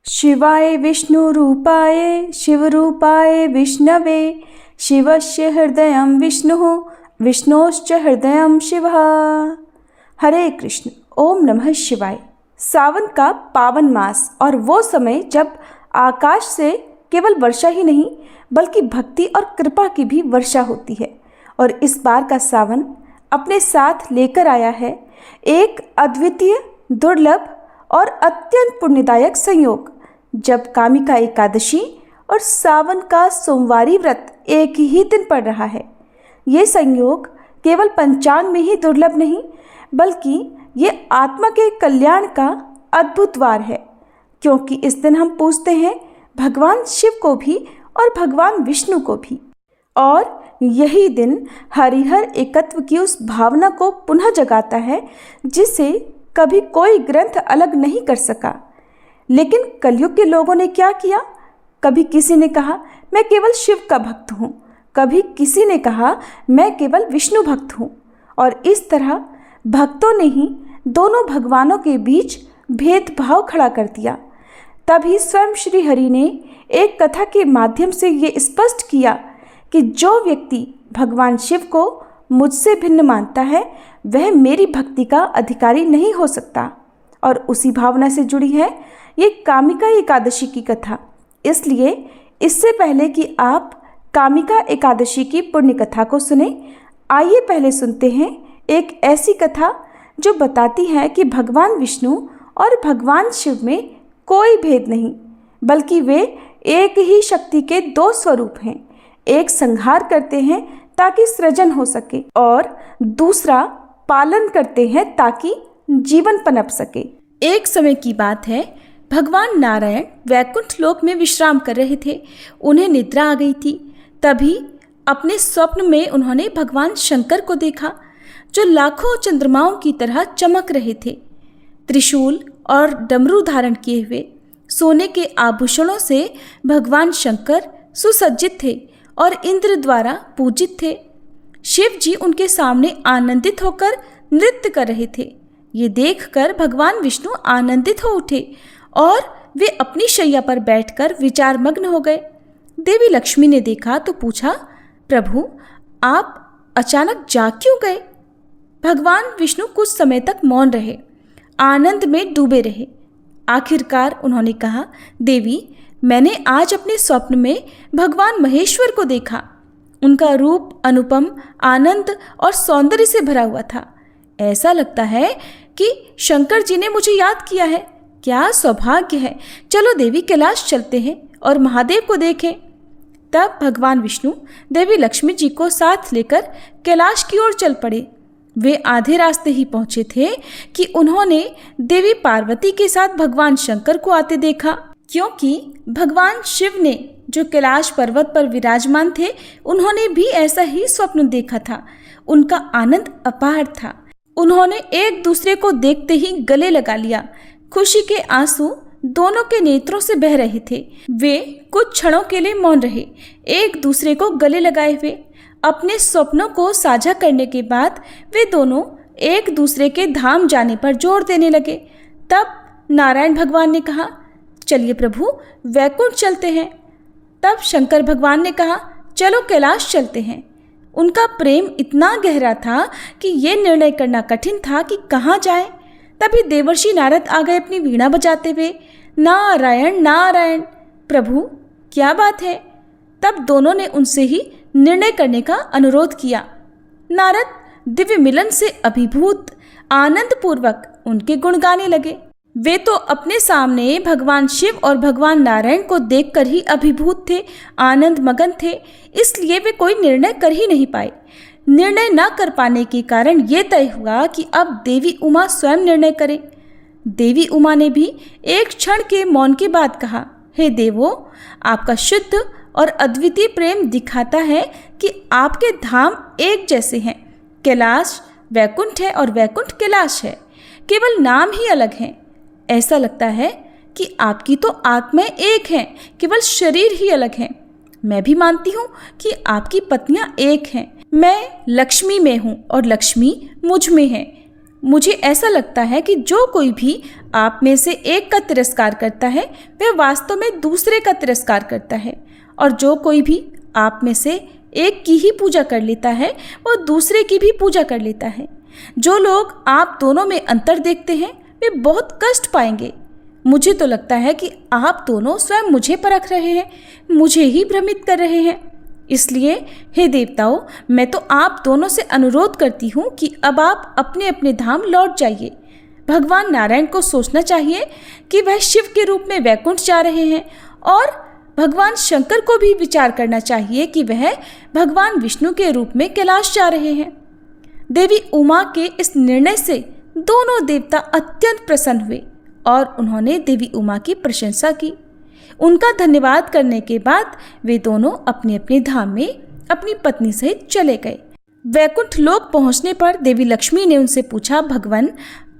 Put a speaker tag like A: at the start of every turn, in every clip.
A: शिवाय विष्णुरूपाय शिवरूपाय विष्णवे शिवस्य हृदयं विष्णुः विष्णोश्च हृदयं शिवः। हरे कृष्ण। ओम नमः शिवाय। सावन का पावन मास और वो समय जब आकाश से केवल वर्षा ही नहीं बल्कि भक्ति और कृपा की भी वर्षा होती है। और इस बार का सावन अपने साथ लेकर आया है एक अद्वितीय, दुर्लभ और अत्यंत पुण्यदायक संयोग, जब कामिका एकादशी और सावन का सोमवारी व्रत एक ही दिन पड़ रहा है। ये संयोग केवल पंचांग में ही दुर्लभ नहीं बल्कि ये आत्मा के कल्याण का अद्भुत वार है, क्योंकि इस दिन हम पूजते हैं भगवान शिव को भी और भगवान विष्णु को भी। और यही दिन हरिहर एकत्व की उस भावना को पुनः जगाता है जिसे कभी कोई ग्रंथ अलग नहीं कर सका। लेकिन कलयुग के लोगों ने क्या किया? कभी किसी ने कहा मैं केवल शिव का भक्त हूँ, कभी किसी ने कहा मैं केवल विष्णु भक्त हूँ। और इस तरह भक्तों ने ही दोनों भगवानों के बीच भेदभाव खड़ा कर दिया। तभी स्वयं श्री हरि ने एक कथा के माध्यम से ये स्पष्ट किया कि जो व्यक्ति भगवान शिव को मुझसे भिन्न मानता है वह मेरी भक्ति का अधिकारी नहीं हो सकता। और उसी भावना से जुड़ी है ये कामिका एकादशी की कथा। इसलिए इससे पहले कि आप कामिका एकादशी की पुण्य कथा को सुने, आइए पहले सुनते हैं एक ऐसी कथा जो बताती है कि भगवान विष्णु और भगवान शिव में कोई भेद नहीं बल्कि वे एक ही शक्ति के दो स्वरूप हैं। एक संहार करते हैं ताकि सृजन हो सके और दूसरा पालन करते हैं ताकि जीवन पनप सके। एक समय की बात है, भगवान नारायण वैकुंठ लोक में विश्राम कर रहे थे। उन्हें निद्रा आ गई थी। तभी अपने स्वप्न में उन्होंने भगवान शंकर को देखा जो लाखों चंद्रमाओं की तरह चमक रहे थे। त्रिशूल और डमरू धारण किए हुए सोने के आभूषणों से भगवान शंकर सुसज्जित थे और इंद्र द्वारा पूजित थे। शिव जी उनके सामने आनंदित होकर नृत्य कर रहे थे। ये देखकर भगवान विष्णु आनंदित हो उठे और वे अपनी शैया पर बैठकर विचारमग्न हो गए। देवी लक्ष्मी ने देखा तो पूछा, प्रभु आप अचानक जाग क्यों गए? भगवान विष्णु कुछ समय तक मौन रहे, आनंद में डूबे रहे। आखिरकार उन्होंने कहा, देवी मैंने आज अपने स्वप्न में भगवान महेश्वर को देखा। उनका रूप अनुपम, आनंद और सौंदर्य से भरा हुआ था। ऐसा लगता है कि शंकर जी ने मुझे याद किया है। क्या सौभाग्य है। चलो देवी कैलाश चलते हैं और महादेव को देखें। तब भगवान विष्णु देवी लक्ष्मी जी को साथ लेकर कैलाश की ओर चल पड़े। वे आधे रास्ते ही पहुंचे थे कि उन्होंने देवी पार्वती के साथ भगवान शंकर को आते देखा, क्योंकि भगवान शिव ने जो कैलाश पर्वत पर विराजमान थे उन्होंने भी ऐसा ही स्वप्न देखा था। उनका आनंद अपार था। उन्होंने एक दूसरे को देखते ही गले लगा लिया। खुशी के आंसू दोनों के नेत्रों से बह रहे थे। वे कुछ क्षणों के लिए मौन रहे, एक दूसरे को गले लगाए हुए। अपने स्वप्नों को साझा करने के बाद वे दोनों एक दूसरे के धाम जाने पर जोर देने लगे। तब नारायण भगवान ने कहा, चलिए प्रभु वैकुंठ चलते हैं। तब शंकर भगवान ने कहा, चलो कैलाश चलते हैं। उनका प्रेम इतना गहरा था कि ये निर्णय करना कठिन था कि कहाँ जाएं। तभी देवर्षि नारद आ गए अपनी वीणा बजाते हुए, नारायण नारायण। प्रभु क्या बात है? तब दोनों ने उनसे ही निर्णय करने का अनुरोध किया। नारद दिव्य मिलन से अभिभूत आनंद पूर्वक उनके गुण गाने लगे। वे तो अपने सामने भगवान शिव और भगवान नारायण को देखकर ही अभिभूत थे, आनंद मगन थे। इसलिए वे कोई निर्णय कर ही नहीं पाए। निर्णय न कर पाने के कारण ये तय हुआ कि अब देवी उमा स्वयं निर्णय करें। देवी उमा ने भी एक क्षण के मौन के बाद कहा, हे देवो, आपका शुद्ध और अद्वितीय प्रेम दिखाता है कि आपके धाम एक जैसे हैं। कैलाश वैकुंठ है और वैकुंठ कैलाश है, केवल नाम ही अलग हैं। ऐसा लगता है कि आपकी तो आत्माएं एक हैं, केवल शरीर ही अलग हैं। मैं भी मानती हूँ कि आपकी पत्नियां एक हैं। मैं लक्ष्मी में हूँ और लक्ष्मी मुझ में है। मुझे ऐसा लगता है कि जो कोई भी आप में से एक का तिरस्कार करता है वह वास्तव में दूसरे का तिरस्कार करता है, और जो कोई भी आप में से एक की ही पूजा कर लेता है वो दूसरे की भी पूजा कर लेता है। जो लोग आप दोनों में अंतर देखते हैं वे बहुत कष्ट पाएंगे। मुझे तो लगता है कि आप दोनों स्वयं मुझे परख रहे हैं, मुझे ही भ्रमित कर रहे हैं। इसलिए हे देवताओं, मैं तो आप दोनों से अनुरोध करती हूँ कि अब आप अपने अपने धाम लौट जाइए। भगवान नारायण को सोचना चाहिए कि वह शिव के रूप में वैकुंठ जा रहे हैं, और भगवान शंकर को भी विचार करना चाहिए कि वह भगवान विष्णु के रूप में कैलाश जा रहे हैं। देवी उमा के इस निर्णय से दोनों देवता अत्यंत प्रसन्न हुए और उन्होंने देवी उमा की प्रशंसा की। उनका धन्यवाद करने के बाद वे दोनों अपने अपने धाम में अपनी पत्नी सहित चले गए। वैकुंठ लोक पहुंचने पर देवी लक्ष्मी ने उनसे पूछा, भगवान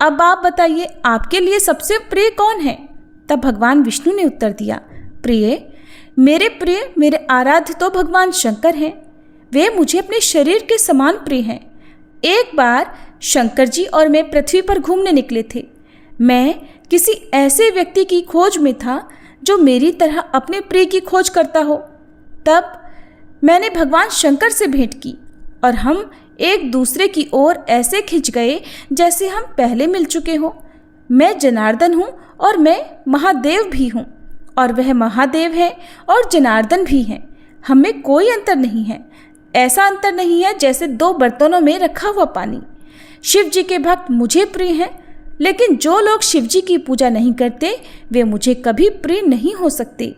A: अब आप बताइए आपके लिए सबसे प्रिय कौन है? तब भगवान विष्णु ने उत्तर दिया, प्रिय मेरे आराध्य तो भगवान शंकर हैं। वे मुझे अपने शरीर के समान प्रिय हैं। एक बार शंकर जी और मैं पृथ्वी पर घूमने निकले थे। मैं किसी ऐसे व्यक्ति की खोज में था जो मेरी तरह अपने प्रिय की खोज करता हो। तब मैंने भगवान शंकर से भेंट की और हम एक दूसरे की ओर ऐसे खिंच गए जैसे हम पहले मिल चुके हों। मैं जनार्दन हूँ और मैं महादेव भी हूँ, और वह महादेव है और जनार्दन भी हैं। हमें कोई अंतर नहीं है। ऐसा अंतर नहीं है जैसे दो बर्तनों में रखा हुआ पानी। शिव जी के भक्त मुझे प्रिय हैं, लेकिन जो लोग शिव जी की पूजा नहीं करते वे मुझे कभी प्रिय नहीं हो सकते।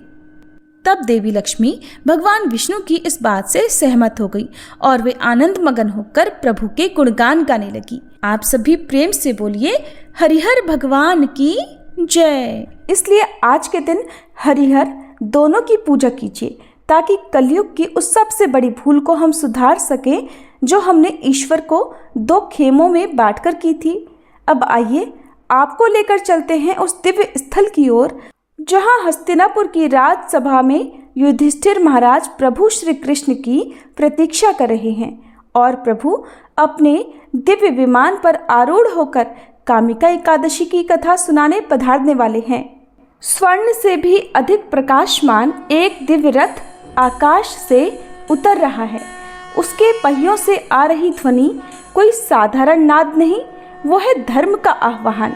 A: तब देवी लक्ष्मी भगवान विष्णु की इस बात से सहमत हो गई और वे आनंद मगन होकर प्रभु के गुणगान गाने लगी। आप सभी प्रेम से बोलिए, हरिहर भगवान की जय। इसलिए आज के दिन हरिहर दोनों की पूजा कीजिए ताकि कलयुग की उस सबसे बड़ी भूल को हम सुधार सकें जो हमने ईश्वर को दो खेमों में बांटकर की थी। अब आइए आपको लेकर चलते हैं उस दिव्य स्थल की ओर जहां हस्तिनापुर की राजसभा में युधिष्ठिर महाराज प्रभु श्री कृष्ण की प्रतीक्षा कर रहे हैं और प्रभु अपने दिव्य विमान पर आरूढ़ होकर कामिका एकादशी की कथा सुनाने पधारने वाले हैं। स्वर्ण से भी अधिक प्रकाशमान एक दिव्य रथ आकाश से उतर रहा है। उसके पहियों से आ रही ध्वनि कोई साधारण नाद नहीं, वो है धर्म का आह्वान।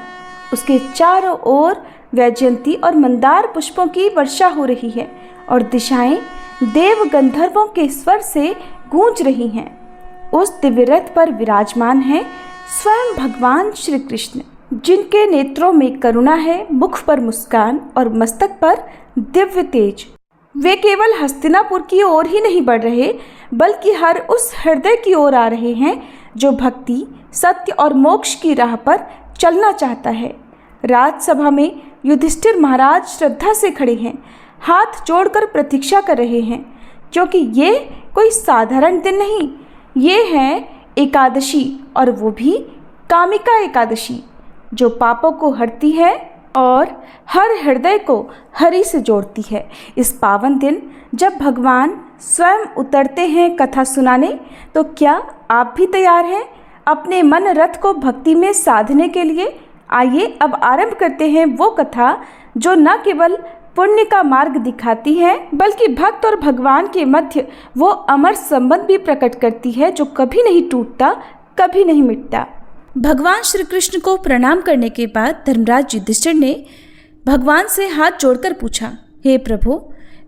A: उसके चारों ओर वैजयंती और मंदार पुष्पों की वर्षा हो रही है और दिशाएं देव गंधर्वों के स्वर से गूंज रही हैं। उस दिव्य रथ पर विराजमान है स्वयं भगवान श्री कृष्ण, जिनके नेत्रों में करुणा है, मुख पर मुस्कान और मस्तक पर दिव्य तेज। वे केवल हस्तिनापुर की ओर ही नहीं बढ़ रहे बल्कि हर उस हृदय की ओर आ रहे हैं जो भक्ति, सत्य और मोक्ष की राह पर चलना चाहता है। राजसभा में युधिष्ठिर महाराज श्रद्धा से खड़े हैं, हाथ जोड़कर प्रतीक्षा कर रहे हैं, क्योंकि ये कोई साधारण दिन नहीं, ये है एकादशी, और वो भी कामिका एकादशी, जो पापों को हरती है और हर हृदय को हरि से जोड़ती है। इस पावन दिन जब भगवान स्वयं उतरते हैं कथा सुनाने, तो क्या आप भी तैयार हैं अपने मन रथ को भक्ति में साधने के लिए? आइए अब आरंभ करते हैं वो कथा जो न केवल पुण्य का मार्ग दिखाती है बल्कि भक्त और भगवान के मध्य वो अमर संबंध भी प्रकट करती है जो कभी नहीं टूटता, कभी नहीं मिटता। भगवान श्री कृष्ण को प्रणाम करने के बाद धर्मराज युधिष्ठिर ने भगवान से हाथ जोड़कर पूछा, हे प्रभु,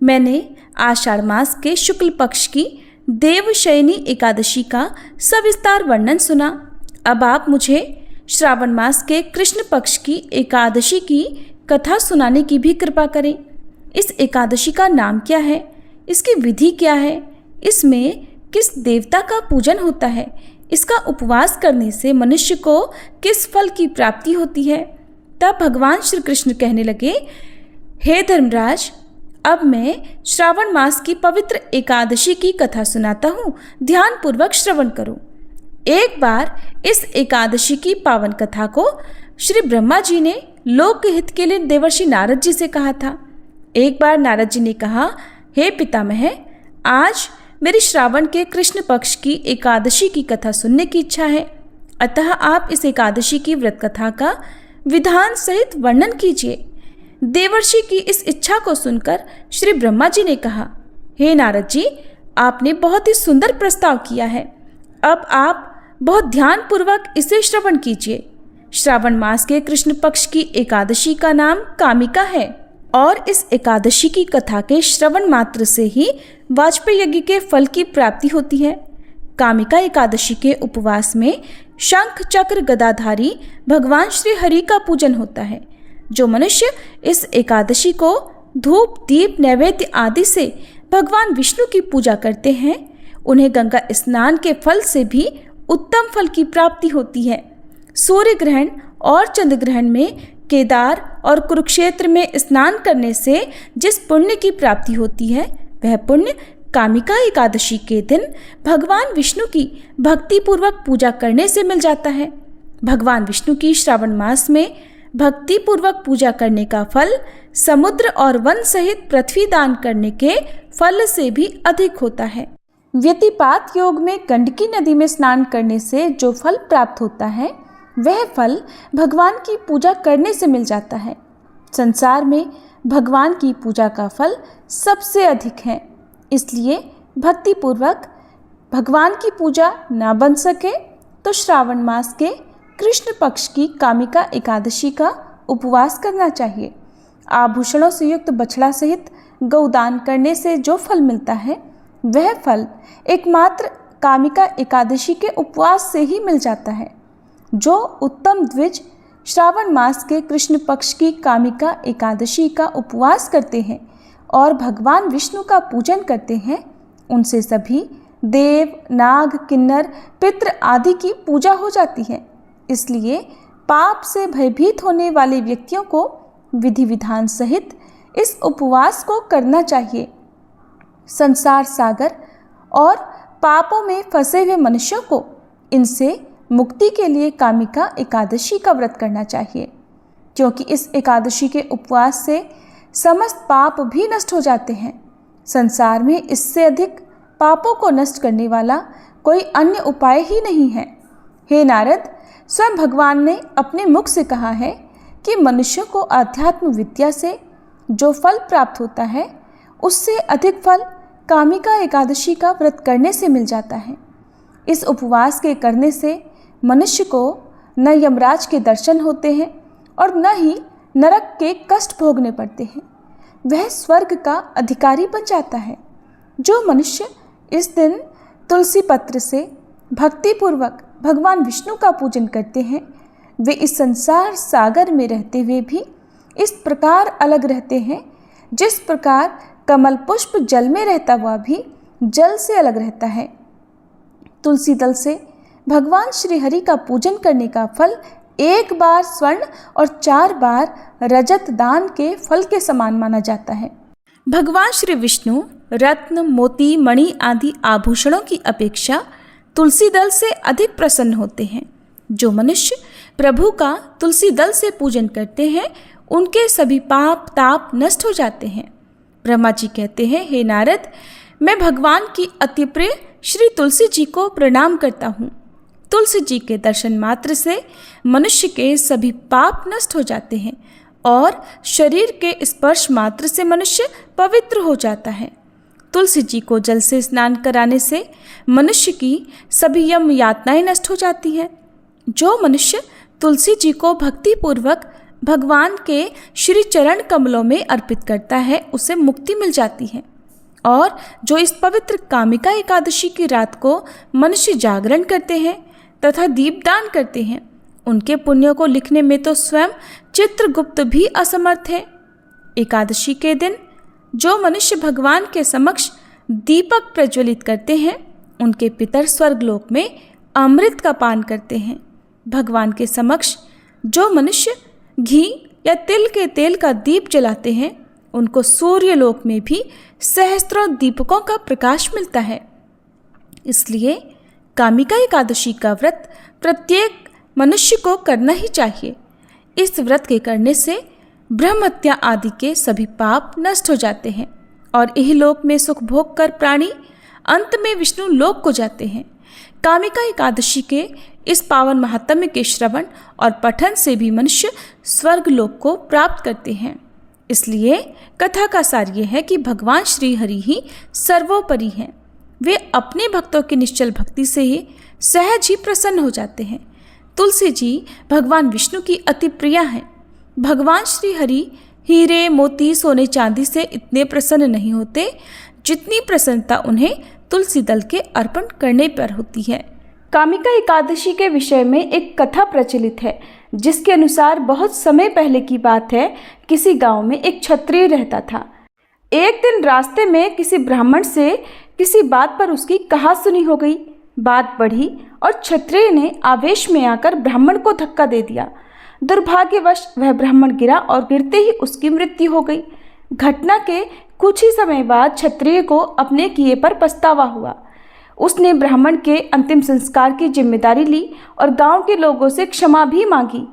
A: मैंने आषाढ़ मास के शुक्ल पक्ष की देवशयनी एकादशी का सविस्तार वर्णन सुना। अब आप मुझे श्रावण मास के कृष्ण पक्ष की एकादशी की कथा सुनाने की भी कृपा करें। इस एकादशी का नाम क्या है? इसकी विधि क्या है? इसमें किस देवता का पूजन होता है? इसका उपवास करने से मनुष्य को किस फल की प्राप्ति होती है? तब भगवान श्री कृष्ण कहने लगे, हे धर्मराज, अब मैं श्रावण मास की पवित्र एकादशी की कथा सुनाता हूँ, ध्यानपूर्वक श्रवण करो। एक बार इस एकादशी की पावन कथा को श्री ब्रह्मा जी ने लोक हित के लिए देवर्षि नारद जी से कहा था। एक बार नारद जी ने कहा, हे पितामह, आज मेरी श्रावण के कृष्ण पक्ष की एकादशी की कथा सुनने की इच्छा है। अतः आप इस एकादशी की व्रत कथा का विधान सहित वर्णन कीजिए। देवर्षि की इस इच्छा को सुनकर श्री ब्रह्मा जी ने कहा, हे नारद जी, आपने बहुत ही सुंदर प्रस्ताव किया है। अब आप बहुत ध्यानपूर्वक इसे श्रवण कीजिए। श्रावण मास के कृष्ण पक्ष की एकादशी का नाम कामिका है और इस एकादशी की कथा के श्रवण मात्र से ही वाजपेयी यज्ञ के फल की प्राप्ति होती है। कामिका एकादशी के उपवास में शंख चक्र गदाधारी भगवान श्री हरि का पूजन होता है। जो मनुष्य इस एकादशी को धूप दीप नैवेद्य आदि से भगवान विष्णु की पूजा करते हैं, उन्हें गंगा स्नान के फल से भी उत्तम फल की प्राप्ति होती है। सूर्य ग्रहण और चंद्र ग्रहण में केदार और कुरुक्षेत्र में स्नान करने से जिस पुण्य की प्राप्ति होती है, वह पुण्य कामिका एकादशी के दिन भगवान विष्णु की भक्तिपूर्वक पूजा करने से मिल जाता है। भगवान विष्णु की श्रावण मास में भक्तिपूर्वक पूजा करने का फल समुद्र और वन सहित पृथ्वी दान करने के फल से भी अधिक होता है। व्यतिपात योग में गंडकी नदी में स्नान करने से जो फल प्राप्त होता है, वह फल भगवान की पूजा करने से मिल जाता है। संसार में भगवान की पूजा का फल सबसे अधिक है, इसलिए भक्तिपूर्वक भगवान की पूजा ना बन सके तो श्रावण मास के कृष्ण पक्ष की कामिका एकादशी का उपवास करना चाहिए। आभूषणों से युक्त बछड़ा सहित गौदान करने से जो फल मिलता है, वह फल एकमात्र कामिका एकादशी के उपवास से ही मिल जाता है। जो उत्तम द्विज श्रावण मास के कृष्ण पक्ष की कामिका एकादशी का उपवास करते हैं और भगवान विष्णु का पूजन करते हैं, उनसे सभी देव, नाग, किन्नर, पितृ आदि की पूजा हो जाती है। इसलिए पाप से भयभीत होने वाले व्यक्तियों को विधि विधान सहित इस उपवास को करना चाहिए। संसार सागर और पापों में फंसे हुए मनुष्यों को इनसे मुक्ति के लिए कामिका एकादशी का व्रत करना चाहिए, क्योंकि इस एकादशी के उपवास से समस्त पाप भी नष्ट हो जाते हैं। संसार में इससे अधिक पापों को नष्ट करने वाला कोई अन्य उपाय ही नहीं है। हे नारद, स्वयं भगवान ने अपने मुख से कहा है कि मनुष्य को आध्यात्म विद्या से जो फल प्राप्त होता है, उससे अधिक फल कामिका एकादशी का व्रत करने से मिल जाता है। इस उपवास के करने से मनुष्य को न यमराज के दर्शन होते हैं और न ही नरक के कष्ट भोगने पड़ते हैं। वह स्वर्ग का अधिकारी बन जाता है। जो मनुष्य इस दिन तुलसी पत्र से भक्तिपूर्वक भगवान विष्णु का पूजन करते हैं, वे इस संसार सागर में रहते हुए भी इस प्रकार अलग रहते हैं जिस प्रकार कमल पुष्प जल में रहता हुआ भी जल से अलग रहता है। तुलसी दल से भगवान श्री हरि का पूजन करने का फल 1 बार स्वर्ण और 4 बार रजत दान के फल के समान माना जाता है। भगवान श्री विष्णु रत्न, मोती, मणि आदि आभूषणों की अपेक्षा तुलसी दल से अधिक प्रसन्न होते हैं। जो मनुष्य प्रभु का तुलसी दल से पूजन करते हैं, उनके सभी पाप ताप नष्ट हो जाते हैं। ब्रह्मा जी कहते हैं, हे नारद, मैं भगवान की अति प्रिय श्री तुलसी जी को प्रणाम करता हूँ। तुलसी जी के दर्शन मात्र से मनुष्य के सभी पाप नष्ट हो जाते हैं और शरीर के स्पर्श मात्र से मनुष्य पवित्र हो जाता है। तुलसी जी को जल से स्नान कराने से मनुष्य की सभी यम यातनाएं नष्ट हो जाती हैं। जो मनुष्य तुलसी जी को भक्तिपूर्वक भगवान के श्री चरण कमलों में अर्पित करता है, उसे मुक्ति मिल जाती है। और जो इस पवित्र कामिका एकादशी की रात को मनुष्य जागरण करते हैं तथा दीपदान करते हैं, उनके पुण्यों को लिखने में तो स्वयं चित्रगुप्त भी असमर्थ है। एकादशी के दिन जो मनुष्य भगवान के समक्ष दीपक प्रज्वलित करते हैं, उनके पितर स्वर्गलोक में अमृत का पान करते हैं। भगवान के समक्ष जो मनुष्य घी या तिल के तेल का दीप जलाते हैं, उनको सूर्यलोक में भी सहस्त्रों दीपकों का प्रकाश मिलता है। इसलिए कामिका एकादशी का व्रत प्रत्येक मनुष्य को करना ही चाहिए। इस व्रत के करने से ब्रह्म हत्या आदि के सभी पाप नष्ट हो जाते हैं और इह लोक में सुख भोग कर प्राणी अंत में विष्णु लोक को जाते हैं। कामिका एकादशी के इस पावन महात्म्य के श्रवण और पठन से भी मनुष्य स्वर्ग लोक को प्राप्त करते हैं। इसलिए कथा का सार ये है कि भगवान श्री हरि ही सर्वोपरि हैं। वे अपने भक्तों की निश्चल भक्ति से ही सहज ही प्रसन्न हो जाते हैं। तुलसी जी भगवान विष्णु की अति प्रिया हैं। भगवान श्री हरि हीरे मोती सोने चांदी से इतने प्रसन्न नहीं होते जितनी प्रसन्नता उन्हें तुलसी दल के अर्पण करने पर होती है। कामिका एकादशी के विषय में एक कथा प्रचलित है, जिसके अनुसार बहुत समय पहले की बात है, किसी गांव में एक क्षत्रिय रहता था। एक दिन रास्ते में किसी ब्राह्मण से किसी बात पर उसकी कहासुनी हो गई। बात बढ़ी और क्षत्रिय ने आवेश में आकर ब्राह्मण को धक्का दे दिया। दुर्भाग्यवश वह ब्राह्मण गिरा और गिरते ही उसकी मृत्यु हो गई। घटना के कुछ ही समय बाद क्षत्रिय को अपने किए पर पछतावा हुआ। उसने ब्राह्मण के अंतिम संस्कार की जिम्मेदारी ली और गांव के लोगों से क्षमा भी मांगी,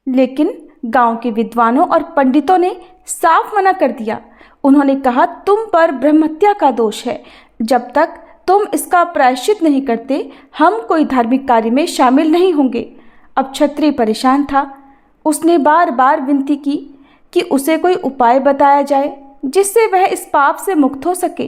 A: लेकिन गांव के विद्वानों और पंडितों ने साफ मना कर दिया। उन्होंने कहा, तुम पर ब्रह्महत्या का दोष है। जब तक तुम इसका प्रायश्चित नहीं करते, हम कोई धार्मिक कार्य में शामिल नहीं होंगे। अब क्षत्रिय परेशान था। उसने बार बार विनती की कि उसे कोई उपाय बताया जाए जिससे वह इस पाप से मुक्त हो सके।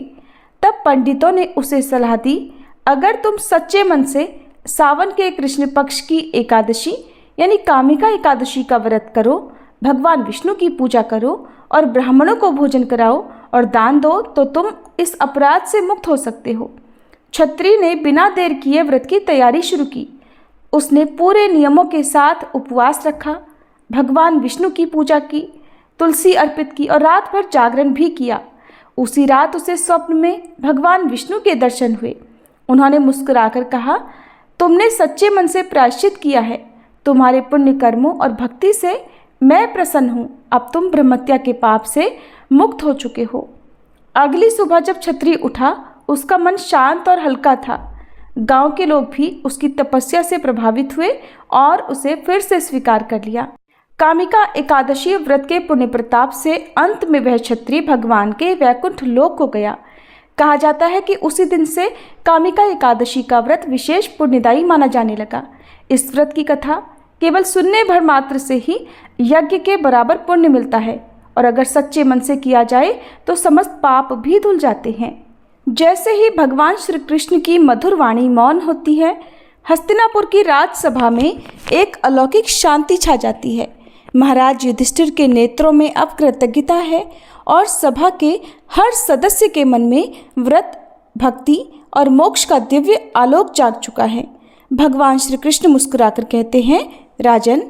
A: तब पंडितों ने उसे सलाह दी, अगर तुम सच्चे मन से सावन के कृष्ण पक्ष की एकादशी यानी कामिका एकादशी का व्रत करो, भगवान विष्णु की पूजा करो और ब्राह्मणों को भोजन कराओ और दान दो, तो तुम इस अपराध से मुक्त हो सकते हो। क्षत्रिय ने बिना देर किए व्रत की तैयारी शुरू की। उसने पूरे नियमों के साथ उपवास रखा, भगवान विष्णु की पूजा की, तुलसी अर्पित की और रात भर जागरण भी किया। उसी रात उसे स्वप्न में भगवान विष्णु के दर्शन हुए। उन्होंने मुस्कुराकर कहा, तुमने सच्चे मन से प्रायश्चित किया है। तुम्हारे पुण्य कर्मों और भक्ति से मैं प्रसन्न हूँ। अब तुम ब्रह्महत्या के पाप से मुक्त हो चुके हो। अगली सुबह जब क्षत्रिय उठा, उसका मन शांत और हल्का था। गांव के लोग भी उसकी तपस्या से प्रभावित हुए और उसे फिर से स्वीकार कर लिया। कामिका एकादशी व्रत के पुण्य प्रताप से अंत में वह क्षत्रिय भगवान के वैकुंठ लोक को गया। कहा जाता है कि उसी दिन से कामिका एकादशी का व्रत विशेष पुण्यदायी माना जाने लगा। इस व्रत की कथा केवल सुनने भर मात्र से ही यज्ञ के बराबर पुण्य मिलता है और अगर सच्चे मन से किया जाए तो समस्त पाप भी धुल जाते हैं। जैसे ही भगवान श्री कृष्ण की मधुर वाणी मौन होती है, हस्तिनापुर की राजसभा में एक अलौकिक शांति छा जाती है। महाराज युधिष्ठिर के नेत्रों में अब कृतज्ञता है और सभा के हर सदस्य के मन में व्रत, भक्ति और मोक्ष का दिव्य आलोक जाग चुका है। भगवान श्री कृष्ण मुस्कुराकर कहते हैं, राजन,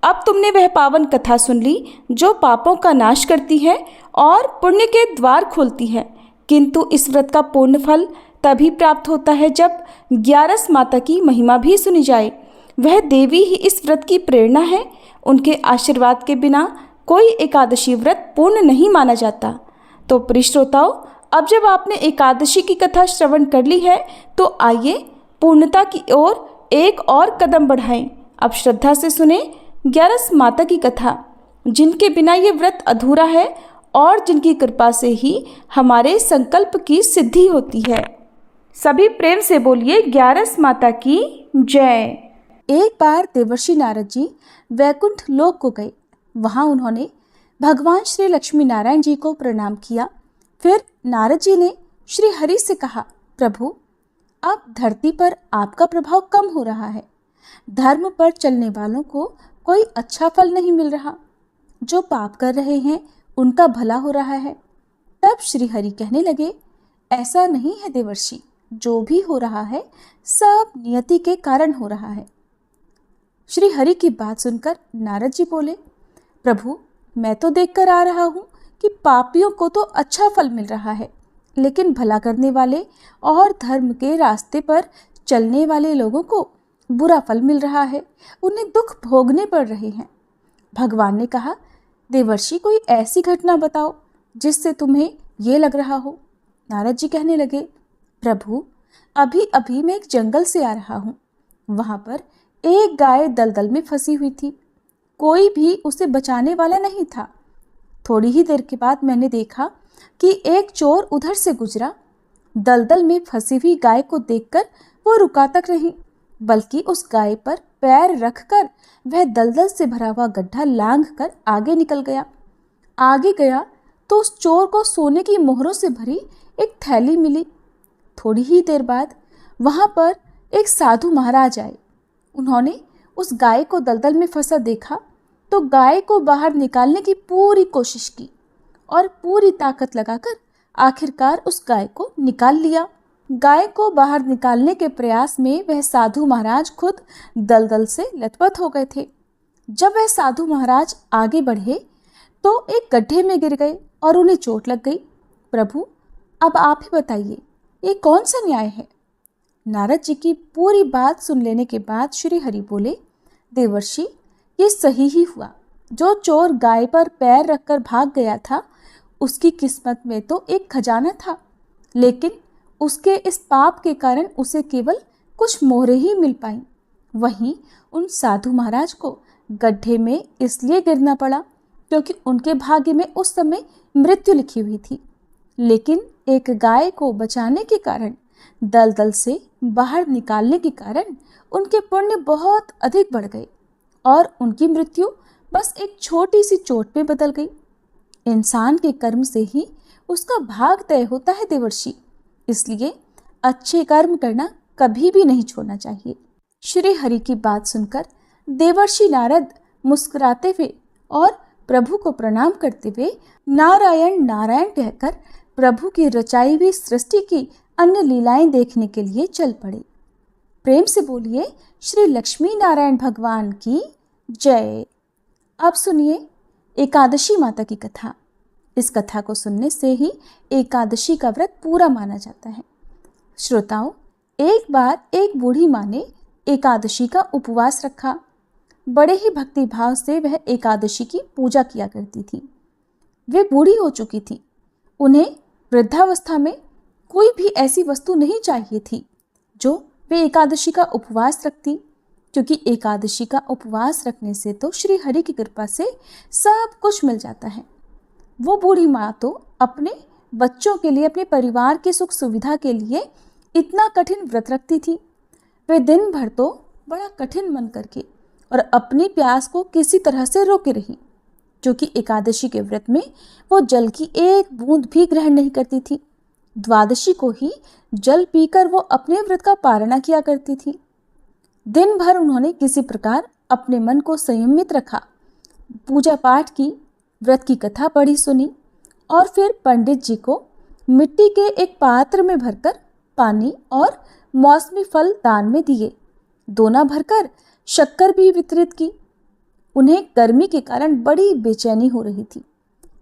A: अब तुमने वह पावन कथा सुन ली जो पापों का नाश करती है और पुण्य के द्वार खोलती है। किंतु इस व्रत का पूर्ण फल तभी प्राप्त होता है जब ग्यारस माता की महिमा भी सुनी जाए। वह देवी ही इस व्रत की प्रेरणा है। उनके आशीर्वाद के बिना कोई एकादशी व्रत पूर्ण नहीं माना जाता। तो प्रिय श्रोताओं, अब जब आपने एकादशी की कथा श्रवण कर ली है तो आइए पूर्णता की ओर एक और कदम बढ़ाएं। अब श्रद्धा से सुने ग्यारस माता की कथा, जिनके बिना ये व्रत अधूरा है और जिनकी कृपा से ही हमारे संकल्प की सिद्धि होती है। सभी प्रेम से बोलिए, ग्यारस माता की जय। एक बार देवर्षि नारद जी वैकुंठ लोक को गए। वहाँ उन्होंने भगवान श्री लक्ष्मी नारायण जी को प्रणाम किया। फिर नारद जी ने श्री हरि से कहा, प्रभु, अब धरती पर आपका प्रभाव कम हो रहा है। धर्म पर चलने वालों को कोई अच्छा फल नहीं मिल रहा। जो पाप कर रहे हैं उनका भला हो रहा है। तब श्री हरि कहने लगे, ऐसा नहीं है देवर्षि, जो भी हो रहा है सब नियति के कारण हो रहा है। श्री हरि की बात सुनकर नारद जी बोले, प्रभु, मैं तो देखकर आ रहा हूँ कि पापियों को तो अच्छा फल मिल रहा है, लेकिन भला करने वाले और धर्म के रास्ते पर चलने वाले लोगों को बुरा फल मिल रहा है। उन्हें दुख भोगने पड़ रहे हैं। भगवान ने कहा, देवर्षि, कोई ऐसी घटना बताओ जिससे तुम्हें ये लग रहा हो। नारद जी कहने लगे, प्रभु, अभी अभी मैं एक जंगल से आ रहा हूँ। वहाँ पर एक गाय दलदल में फंसी हुई थी। कोई भी उसे बचाने वाला नहीं था। थोड़ी ही देर के बाद मैंने देखा कि एक चोर उधर से गुजरा। दलदल में फंसी हुई गाय को देखकर वो रुका तक नहीं, बल्कि उस गाय पर पैर रखकर वह दलदल से भरा हुआ गड्ढा लांघ कर आगे निकल गया। आगे गया तो उस चोर को सोने की मोहरों से भरी एक थैली मिली। थोड़ी ही देर बाद वहां पर एक साधु महाराज आए। उन्होंने उस गाय को दलदल में फंसा देखा तो गाय को बाहर निकालने की पूरी कोशिश की और पूरी ताकत लगाकर आखिरकार उस गाय को निकाल लिया। गाय को बाहर निकालने के प्रयास में वह साधु महाराज खुद दलदल से लथपथ हो गए थे। जब वह साधु महाराज आगे बढ़े तो एक गड्ढे में गिर गए और उन्हें चोट लग गई। प्रभु, अब आप ही बताइए, ये कौन सा न्याय है? नारद जी की पूरी बात सुन लेने के बाद श्री हरि बोले, देवर्षि, ये सही ही हुआ। जो चोर गाय पर पैर रखकर भाग गया था, उसकी किस्मत में तो एक खजाना था, लेकिन उसके इस पाप के कारण उसे केवल कुछ मोहरें ही मिल पाईं। वहीं उन साधु महाराज को गड्ढे में इसलिए गिरना पड़ा क्योंकि उनके भाग्य में उस समय मृत्यु लिखी हुई थी। लेकिन एक गाय को बचाने के कारण, दलदल से बाहर निकालने के कारण उनके पुण्य बहुत अधिक बढ़ गए और उनकी मृत्यु बस एक छोटी सी चोट में बदल गई। इंसान के कर्म से ही उसका भाग तय होता है देवर्षि, इसलिए अच्छे कर्म करना कभी भी नहीं छोड़ना चाहिए। श्री हरि की बात सुनकर देवर्षि नारद मुस्कुराते हुए और प्रभु को प्रणाम करते हुए नारायण नारायण कहकर प्रभु की रचाई हुई सृष्टि की अन्य लीलाएं देखने के लिए चल पड़े। प्रेम से बोलिए श्री लक्ष्मी नारायण भगवान की जय। अब सुनिए एकादशी माता की कथा। इस कथा को सुनने से ही एकादशी का व्रत पूरा माना जाता है। श्रोताओं, एक बार एक बूढ़ी माँ ने एकादशी का उपवास रखा। बड़े ही भक्ति भाव से वह एकादशी की पूजा किया करती थी। वे बूढ़ी हो चुकी थी। उन्हें वृद्धावस्था में कोई भी ऐसी वस्तु नहीं चाहिए थी जो वे एकादशी का उपवास रखती, क्योंकि एकादशी का उपवास रखने से तो श्री हरि की कृपा से सब कुछ मिल जाता है। वो बूढ़ी माँ तो अपने बच्चों के लिए, अपने परिवार की सुख सुविधा के लिए इतना कठिन व्रत रखती थी। वे दिन भर तो बड़ा कठिन मन करके और अपनी प्यास को किसी तरह से रोके रही, क्योंकि एकादशी के व्रत में वो जल की एक बूंद भी ग्रहण नहीं करती थी। द्वादशी को ही जल पीकर वो अपने व्रत का पारणा किया करती थी। दिन भर उन्होंने किसी प्रकार अपने मन को संयमित रखा, पूजा पाठ की, व्रत की कथा पढ़ी सुनी और फिर पंडित जी को मिट्टी के एक पात्र में भरकर पानी और मौसमी फल दान में दिए। दोना भरकर शक्कर भी वितरित की। उन्हें गर्मी के कारण बड़ी बेचैनी हो रही थी।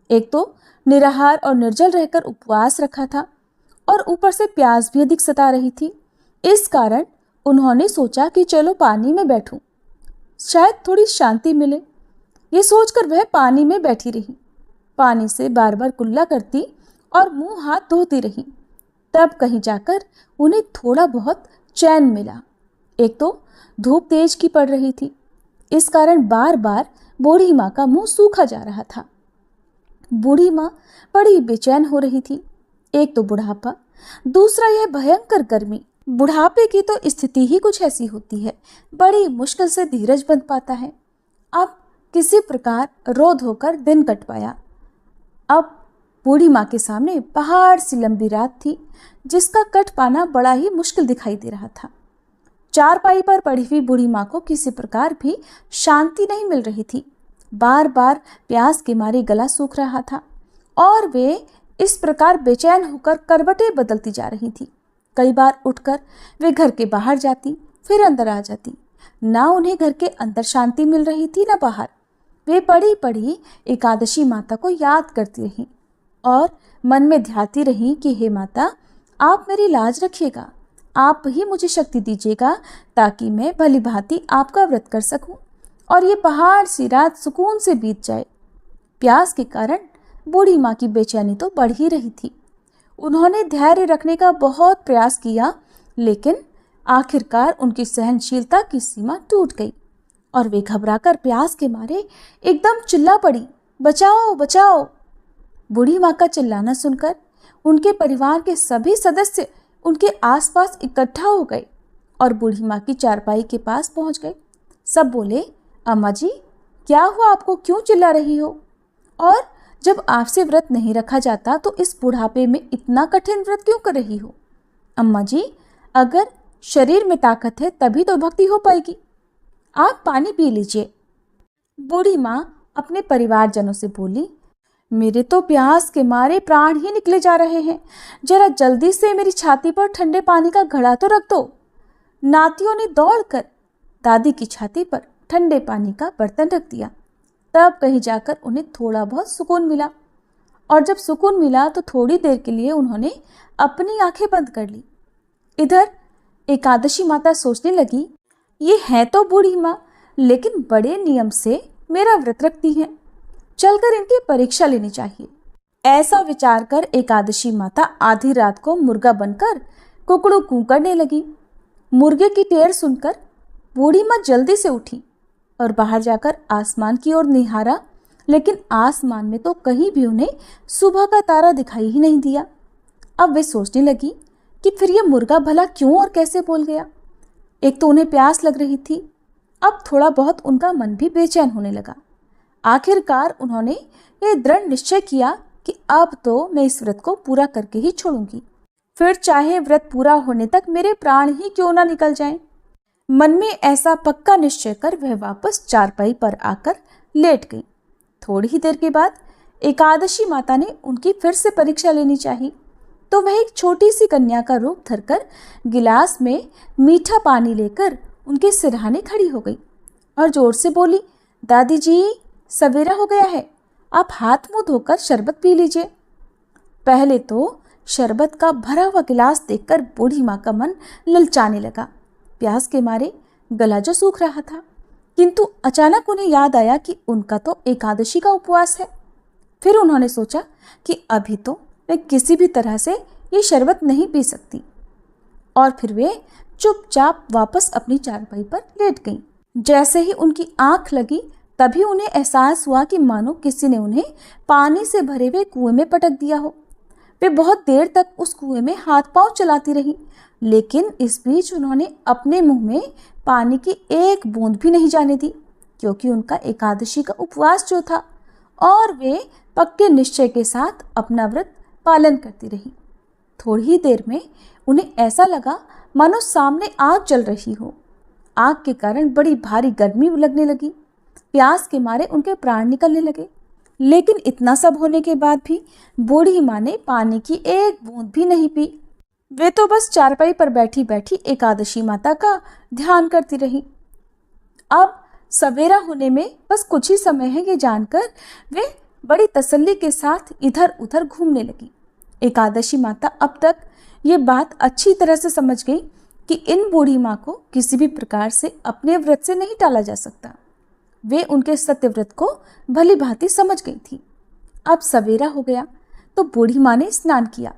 A: एक तो निराहार और निर्जल रहकर उपवास रखा था और ऊपर से प्यास भी अधिक सता रही थी। इस कारण उन्होंने सोचा कि चलो पानी में बैठूं, शायद थोड़ी शांति मिले। ये सोचकर वह पानी में बैठी रही। पानी से बार बार कुल्ला करती और मुंह हाथ धोती रही। तब कहीं जाकर उन्हें थोड़ा बहुत चैन मिला। एक तो धूप तेज की पड़ रही थी, इस कारण बार बार बूढ़ी माँ का मुंह सूखा जा रहा था। बूढ़ी माँ बड़ी बेचैन हो रही थी। एक तो बुढ़ापा, दूसरा यह भयंकर गर्मी। बुढ़ापे की तो स्थिति ही कुछ ऐसी होती है, बड़ी मुश्किल से धीरज बंध पाता है। अब किसी प्रकार रो धोकर दिन कट पाया। अब बूढ़ी माँ के सामने पहाड़ सी लंबी रात थी, जिसका कट पाना बड़ा ही मुश्किल दिखाई दे रहा था। चारपाई पर पड़ी हुई बूढ़ी माँ को किसी प्रकार भी शांति नहीं मिल रही थी। बार बार प्यास के मारे गला सूख रहा था और वे इस प्रकार बेचैन होकर करवटें बदलती जा रही थी। कई बार उठकर वे घर के बाहर जाती, फिर अंदर आ जाती। ना उन्हें घर के अंदर शांति मिल रही थी, ना बाहर। वे पड़ी पड़ी एकादशी माता को याद करती रहीं और मन में ध्याती रहीं कि हे माता, आप मेरी लाज रखिएगा, आप ही मुझे शक्ति दीजिएगा ताकि मैं भली भांति आपका व्रत कर सकूं और ये पहाड़ सी रात सुकून से बीत जाए। प्यास के कारण बूढ़ी माँ की बेचैनी तो बढ़ ही रही थी। उन्होंने धैर्य रखने का बहुत प्रयास किया, लेकिन आखिरकार उनकी सहनशीलता की सीमा टूट गई और वे घबराकर प्यास के मारे एकदम चिल्ला पड़ी, बचाओ बचाओ। बूढ़ी माँ का चिल्लाना सुनकर उनके परिवार के सभी सदस्य उनके आसपास इकट्ठा हो गए और बूढ़ी माँ की चारपाई के पास पहुंच गए। सब बोले, अम्मा जी क्या हुआ, आपको क्यों चिल्ला रही हो? और जब आपसे व्रत नहीं रखा जाता तो इस बुढ़ापे में इतना कठिन व्रत क्यों कर रही हो? अम्मा जी अगर शरीर में ताकत है तभी तो भक्ति हो पाएगी, आप पानी पी लीजिए। बूढ़ी माँ अपने परिवारजनों से बोली, मेरे तो प्यास के मारे प्राण ही निकले जा रहे हैं, जरा जल्दी से मेरी छाती पर ठंडे पानी का घड़ा तो रख दो। नातियों ने दौड़कर दादी की छाती पर ठंडे पानी का बर्तन रख दिया। तब कहीं जाकर उन्हें थोड़ा बहुत सुकून मिला, और जब सुकून मिला तो थोड़ी देर के लिए उन्होंने अपनी आंखें बंद कर ली। इधर एकादशी माता सोचने लगी, ये है तो बूढ़ी माँ, लेकिन बड़े नियम से मेरा व्रत रखती हैं, चलकर इनकी परीक्षा लेनी चाहिए। ऐसा विचार कर एकादशी माता आधी रात को मुर्गा बनकर कुकड़ू कू करने लगी। मुर्गे की टेर सुनकर बूढ़ी माँ जल्दी से उठी और बाहर जाकर आसमान की ओर निहारा, लेकिन आसमान में तो कहीं भी उन्हें सुबह का तारा दिखाई ही नहीं दिया। अब वे सोचने लगी कि फिर यह मुर्गा भला क्यों और कैसे बोल गया। एक तो उन्हें प्यास लग रही थी, अब थोड़ा बहुत उनका मन भी बेचैन होने लगा। आखिरकार उन्होंने ये दृढ़ निश्चय किया कि अब तो मैं इस व्रत को पूरा करके ही छोड़ूंगी, फिर चाहे व्रत पूरा होने तक मेरे प्राण ही क्यों ना निकल जाएं। मन में ऐसा पक्का निश्चय कर वह वापस चारपाई पर आकर लेट गई। थोड़ी ही देर के बाद एकादशी माता ने उनकी फिर से परीक्षा लेनी चाहिए, तो वह एक छोटी सी कन्या का रूप धरकर गिलास में मीठा पानी लेकर उनके सिरहाने खड़ी हो गई और जोर से बोली, दादी जी सवेरा हो गया है, आप हाथ मुंह धोकर शरबत पी लीजिए। पहले तो शरबत का भरा हुआ गिलास देखकर बूढ़ी माँ का मन ललचाने लगा। प्यास के मारे गला जो सूख रहा था, किंतु अचानक उन्हें याद आया कि उनका तो एकादशी का उपवास है। फिर उन्होंने सोचा कि अभी तो वे किसी भी तरह से ये शरबत नहीं पी सकती, और फिर वे चुपचाप वापस अपनी चारपाई पर लेट गईं। जैसे ही उनकी आंख लगी तभी उन्हें एहसास हुआ कि मानो किसी ने उन्हें पानी से भरे हुए कुएं में पटक दिया हो। वे बहुत देर तक उस कुएं में हाथ पांव चलाती रहीं, लेकिन इस बीच उन्होंने अपने मुंह में पानी की एक बूंद भी नहीं जाने दी, क्योंकि उनका एकादशी का उपवास जो था, और वे पक्के निश्चय के साथ अपना व्रत पालन करती रही। थोड़ी ही देर में उन्हें ऐसा लगा मानो सामने आग जल रही हो। आग के कारण बड़ी भारी गर्मी लगने लगी। प्यास के मारे उनके प्राण निकलने लगे, लेकिन इतना सब होने के बाद भी बूढ़ी माँ ने पानी की एक बूंद भी नहीं पी। वे तो बस चारपाई पर बैठी बैठी एकादशी माता का ध्यान करती रही। अब सवेरा होने में बस कुछ ही समय है, ये जानकर वे बड़ी तसल्ली के साथ इधर उधर घूमने लगी। एकादशी माता अब तक ये बात अच्छी तरह से समझ गई कि इन बूढ़ी माँ को किसी भी प्रकार से अपने व्रत से नहीं टाला जा सकता। वे उनके सत्य व्रत को भली भांति समझ गई थी। अब सवेरा हो गया तो बूढ़ी माँ ने स्नान किया,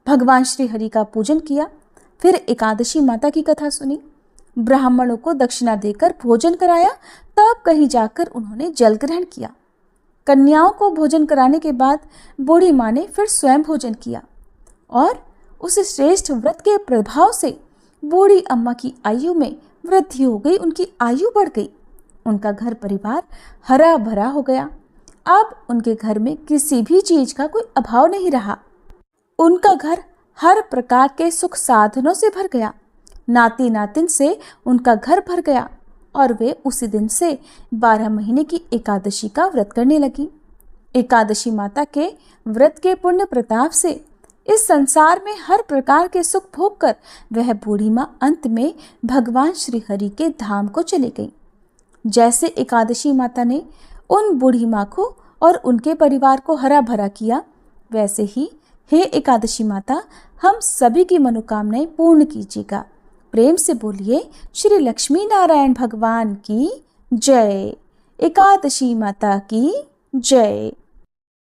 A: भगवान श्री हरि का पूजन किया, फिर एकादशी माता की कथा सुनी, ब्राह्मणों को दक्षिणा देकर भोजन कराया, तब कहीं जाकर उन्होंने जल ग्रहण किया। कन्याओं को भोजन कराने के बाद बूढ़ी माँ ने फिर स्वयं भोजन किया, और उस श्रेष्ठ व्रत के प्रभाव से बूढ़ी अम्मा की आयु में वृद्धि हो गई, उनकी आयु बढ़ गई। उनका घर परिवार हरा भरा हो गया। अब उनके घर में किसी भी चीज का कोई अभाव नहीं रहा। उनका घर हर प्रकार के सुख साधनों से भर गया। नाती नातिन से उनका घर भर गया, और वे उसी दिन से 12 महीने की एकादशी का व्रत करने लगी। एकादशी माता के व्रत के पुण्य प्रताप से इस संसार में हर प्रकार के सुख भोग कर वह बूढ़ी माँ अंत में भगवान श्री हरि के धाम को चली गई। जैसे एकादशी माता ने उन बूढ़ी माँ को और उनके परिवार को हरा भरा किया, वैसे ही हे एकादशी माता हम सभी की मनोकामनाएं पूर्ण कीजिएगा। प्रेम से बोलिए श्री लक्ष्मी नारायण भगवान की जय। एकादशी माता की जय।